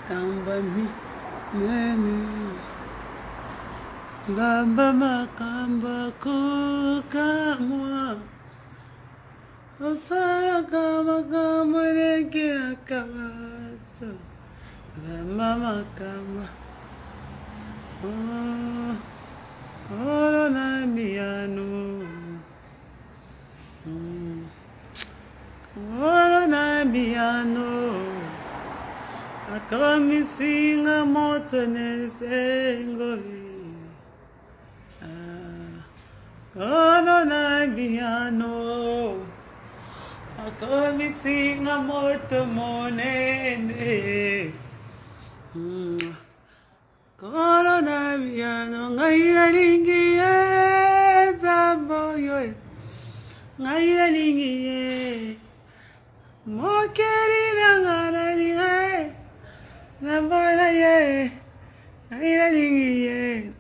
Kambami nene Bamba makamba kukamwa Osara kama kama leke akamata Bamba makamba Oro na miano Oro na miano Akamisinga moto nesengo Oro na miano Akamisinga moto monene Corona miano ngaira lingiye zamboyo ngaira lingiye mokeri ngana lingiye nambola ye ngaira lingiye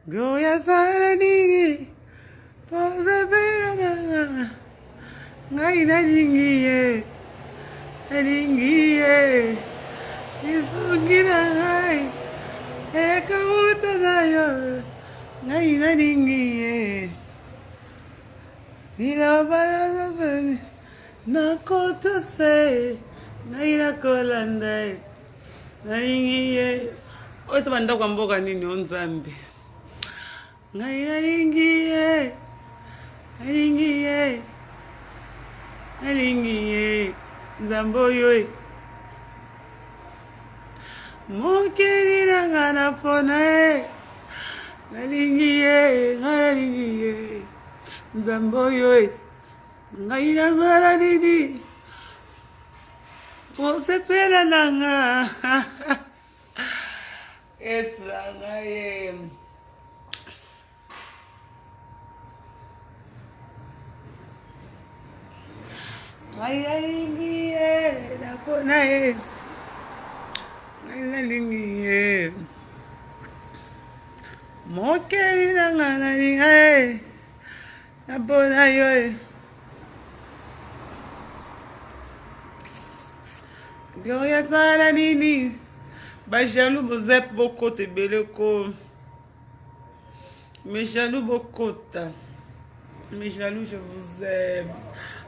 goya sara nini pose pera ngaira lingiye lingiye Isugira ngai eka uta nayo ngai naringiye ila bala bani nakota se ngai nakolanda naringiye oita banda kwa mboga nini onzambi ngai naringiye naringiye naringiye nzamboyo Mokeri ngana pona nalingiye nalingiye Zamboyo ngaina zara didi Pose pela nanga Esa ngaye Ngalingiye napona Nalingiye Mokeri ngana lingaye Napona yo Gloria sala nini Ba jaloux vous êtes beaucoup te beleko Mes jaloux beaucoup Mes jaloux je vous aime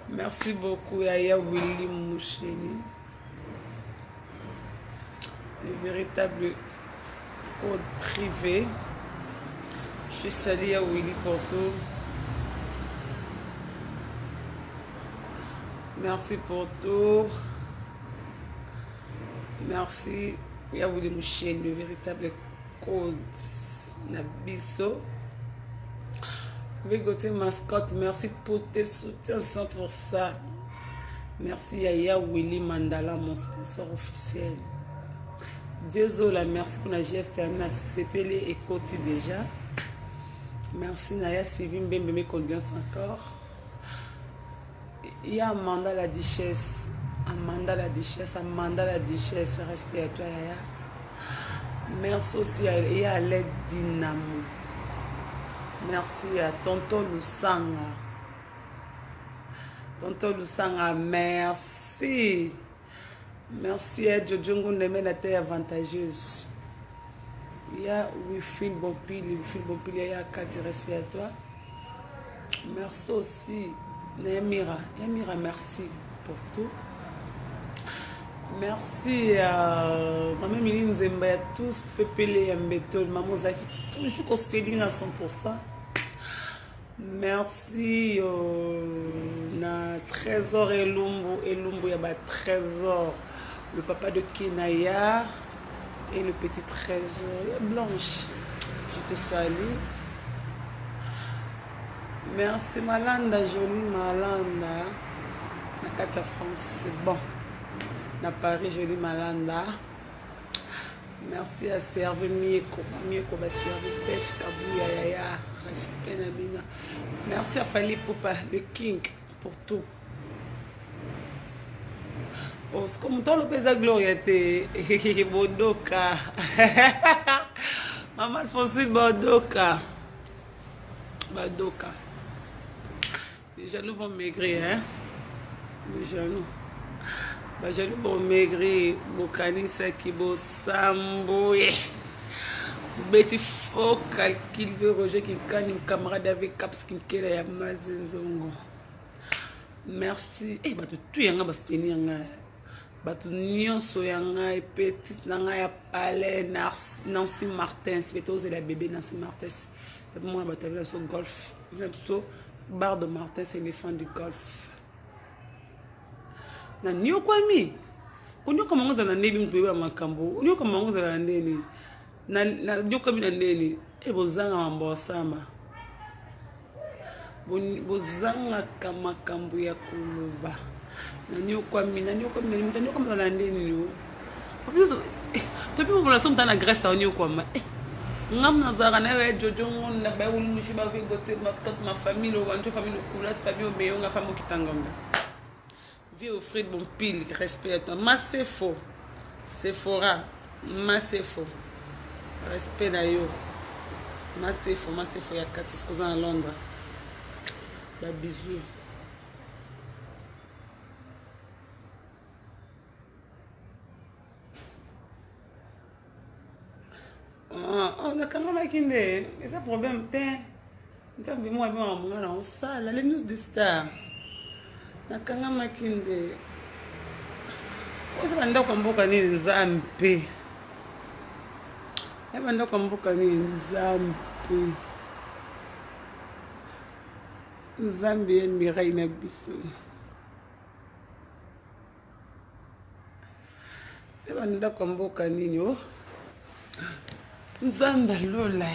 Merci beaucoup Yaya Willy Moucheni Le véritable code privé. Je suis salue à Willy Porto. Merci pour tout. Merci. Il y a Willy Mouchen, le véritable code Nabiso. Végoté mascotte, merci pour tes soutiens 100%. Merci Yaya Willy Mandala, mon sponsor officiel. Désolé, merci pour la geste. On a CPL et Côti déjà. Merci Naya Sylvie Mbembe, mes condoléances encore. Il y a Amanda la Duchesse. Amanda la Duchesse, Amanda la Duchesse. Respect à toi, Yaya. Merci aussi à l'aide Dynamo. Merci à Tonton Lusanga. Tonton Lusanga, merci. Merci à Jojo Ngondeme, la terre avantageuse. Il y a Wifil Bompili, il y a Kati, respect à toi. Merci aussi, Yamira. Yamira, merci pour tout. Merci à Maman Miline Zemba, à tous, Pépélé, Yambetol, Maman Zaki, toujours constitué à 100%. Merci na Trésor Elumbu, il y a Trésor, le papa de Kenayar et le petit Trésor Blanche. Je te salue. Merci Malanda, jolie Malanda. Nakata France, c'est bon. Na Paris, jolie Malanda. Merci à Serve Mieko. Mieko va servir Pêche Kabouya Yaya. Respect Nabina. Merci à Fali Poupa, le King, pour tout. Oh, c'est comme toi le pesa Gloria te Bodoka. Maman Alphonsine Bodoka. Badoka. Les jaloux vont maigrir, hein? Les jaloux. bajaloux bomaigri bokanisaki bosamboye beti faux calcul ve Roger Kinkani camarade avec Caps Kinkela ya Mazenzongo. Merci. Eh bato tout yanga basteni yanga bato nyonso yanga petite nanga ya palais Nancy Martins beto la bébé Nancy Martins moi bato la so golf même so bar de Martins éléphant du golf na nyo kwami kunyo kama ngoza na nebi mtu wa makambo unyo kama ngoza na ndeni na nyo kama na ndeni bozanga mambo sama bozanga kama makambo ya kuluba na nyo kwami na ndeni yo papizo to people la somta na Grèce on yo kwama ngam na zara na we jojo na ba ulu shiba ve gote ma famille o wanjo famille kulas famille o meyo nga famo kitangamba. Vie au frais de bon pile, respect à toi. Massefo, Sephora, Massefo, respect d'ailleurs. Massefo, il y a 4 c'est ce qu'on a à Londres. Bah, bisous. On a quand même un c'est un problème. Tiens, moi, on sale, les news de star. Nakanga makinde oza ndako mboka ni nzambe eba ndako mboka ni nzambe ya mirai na biso eba ndako mboka nini o nzambe lola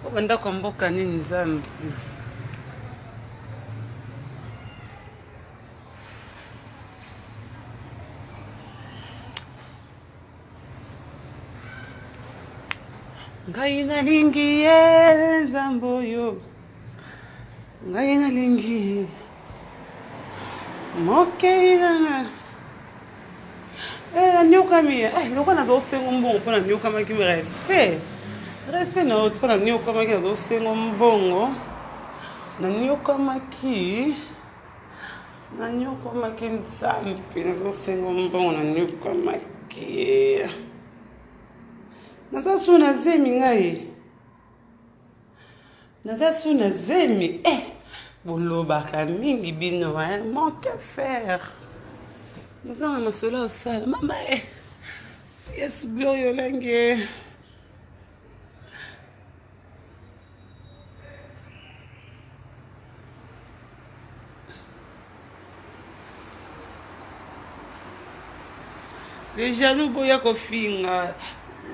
eba ndako mboka ni nzambe ngai nalingi ye nzambo yo ngai nalingi mokei nanga anyokami loko nazosenga mbongo mpona nyokamaki respect na mpona nyokamaki nazosenga mbongo nanyokamaki nzambe nazosenga mbongo nanyokamaki naza su na zemi ngai naza su na zemi bolobaka mingi bino mon que faire nazanga masolo osala mama yesu glorio lenge les jaloux boya kofinga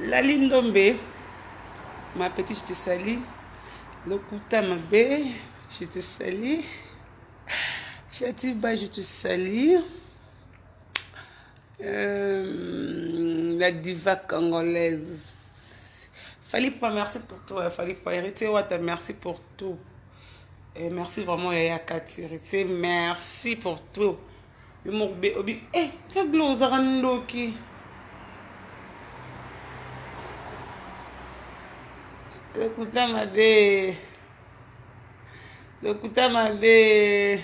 la Lindombe, ma petite, je te salue. Le Kouta Mabé, je te salue. Chatiba, je te salue. La diva congolaise. Fallait pas, merci pour toi. Fallait pas hériter, merci pour tout. Et merci vraiment, Yaya Kati. Merci pour tout. Le Mourbe, Obi, tu as glose à Randoki. Lokuta mabe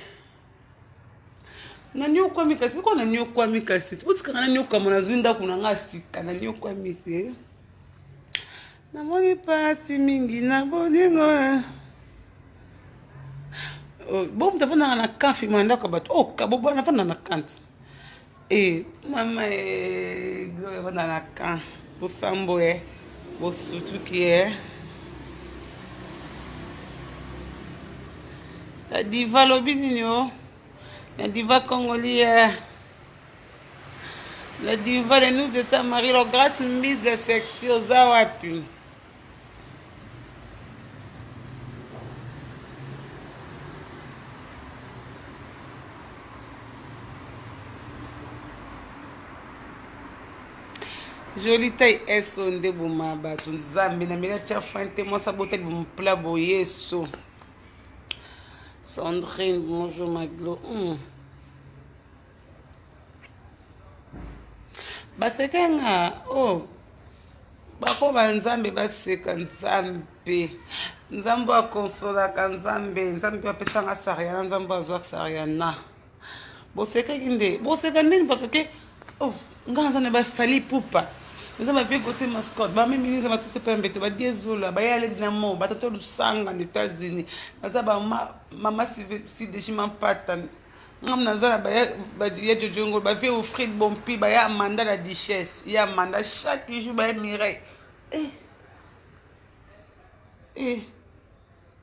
na nyokwa mikasi ko na nyokwa mikasi utika na nyokwa mona zwinda kuna ngasika na nyokwa mise na moni pasi mingi na boningo bom tafuna na kafi manda ka bato kabobo na fana na kanti mama gloria fana na kan bosambo bosutuki la diva lobinio, la diva congolienne, la diva de nous de Saint-Marie, la grâce mise de section Zawapi. Jolie taille est sondé pour ma batte. Zambi na mila chafante moi saboté pour plat boyeso. Sandrine, bonjour Maglo. Basekenga, bako banzambe baseka nzambe. Nzambe akonsola ka nzambe, nzambe apesanga sariana, nzambe azwaka sariana. bosekaki nde boseka ndeni parce que nga naza na bafali pupa naza bavie côté mascotte bameminiza batute pembe to badiezola bayaledi na mo batata lusanga na états-unis naza bamama sideshima mpata ngam naza na baya jojongo bavie ofrid bompi baya amanda na duchesse ya amanda chaque jour baya mireille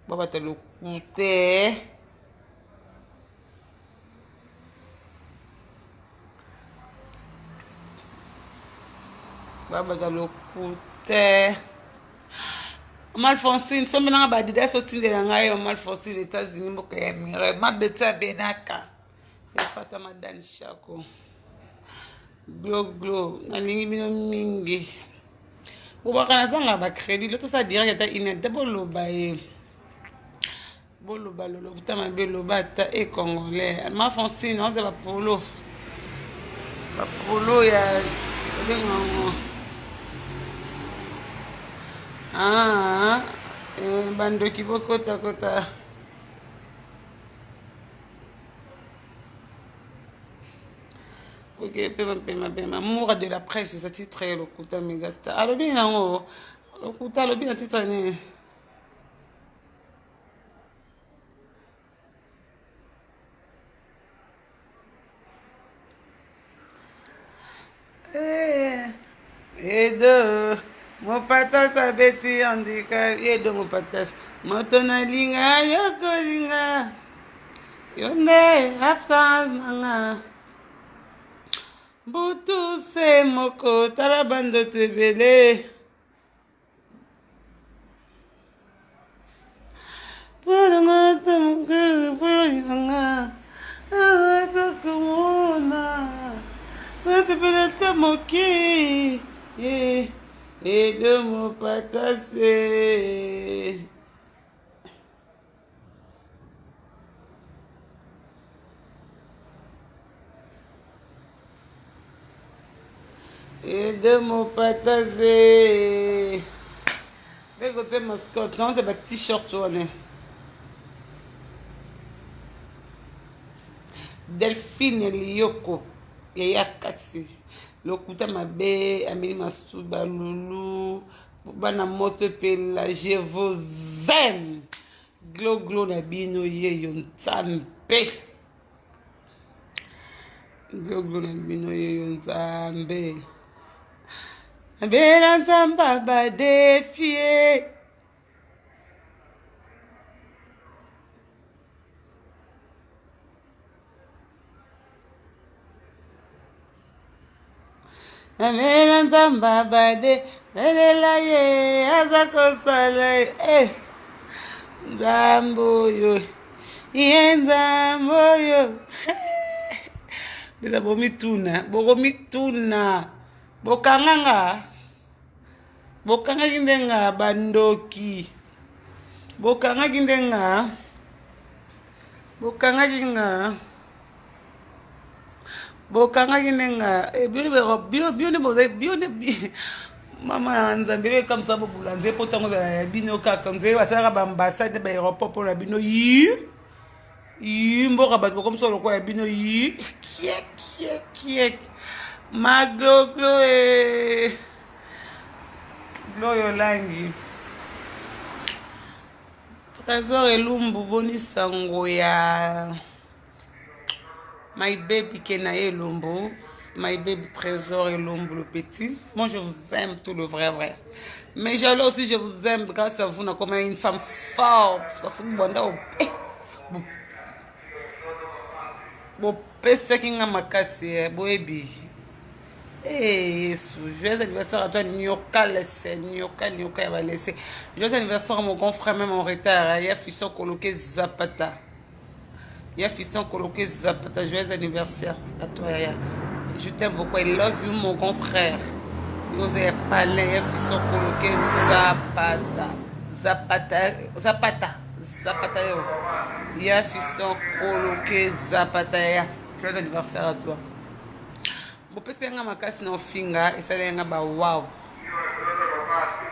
babata lokute babata lokute Malfoncine sombi nanga badida sotindela ngai Malfoncine États-Unis mboka ya mireille mabeta benaka espata madani shako glo nalingi bino mingi bobaka nazanga bacrédit lo tosa direct ata inete boloba boloba lolo kuta mabe loba ata congolais Malfoncine oza bapolo ya obengango bandoki bokota ok pema amour de la presse sa titre lokuta megasta alobi nango lokuta alobi na titre ne edo mopatas abeti handicap edo mopatas moto nalinga yokolinga yonde absence nanga butu se moko tala bandoto ebele poyanga atakomona nasepelata moki edo mopatase edo mopatase bekote mascotte non c'est ba t-shirt wane Delphine Lioko yaya kasi lokuta mabe ameli masuba lulu bana moto pela je vous aime glo na bino yeyo nzambe glo na bino yeyo nzambe abera nzamba badefie amena nzamba bade lelela ye azakosala nzambo yo ye nzambo yo beza bomituna bokangaki ndenga bandoki bokangaki ndenga bione mama nzambe comme ça bobula nze po tango za ya bino kaka nze basala ba ambassade ba aéroport pour la bino mboka bato comme ça lokwa ya bino kiek maglo gloyo langi trésor elumbu boni sango ya my baby Kenaye Lombo, my baby Trésor et Lombo le petit. Moi je vous aime tout le vrai. Mais j'allais aussi je vous aime grâce à vous, comme une femme forte. Parce que vous pensez qu'il y a ma casse, baby. Eh, joyeux anniversaire à toi, Nyoka laissé, Nyoka va laisser. Joyeux anniversaire à mon grand frère, même en retard. Il y a fisson coloqué Zapata. Il y a fiston coloqué Zapata. Joyeux anniversaire à toi, Yaya. Je t'aime beaucoup. I love you, mon grand frère. Vous avez parlé. Il y a fiston coloqué Zapata. Il y a fiston coloqué Zapata. Joyeux anniversaire à toi. Bopesanga makasi na ofinga esalenga ba wow.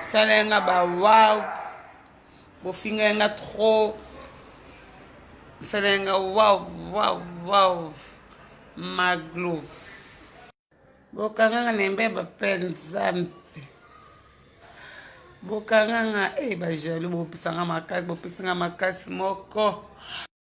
Salenga ba wow. Bofinga nga trop. Salenga wow. Maglo. Bokanganga nembe bapel nzambe. Bokanganga bajaloux bopisanga makasi moko.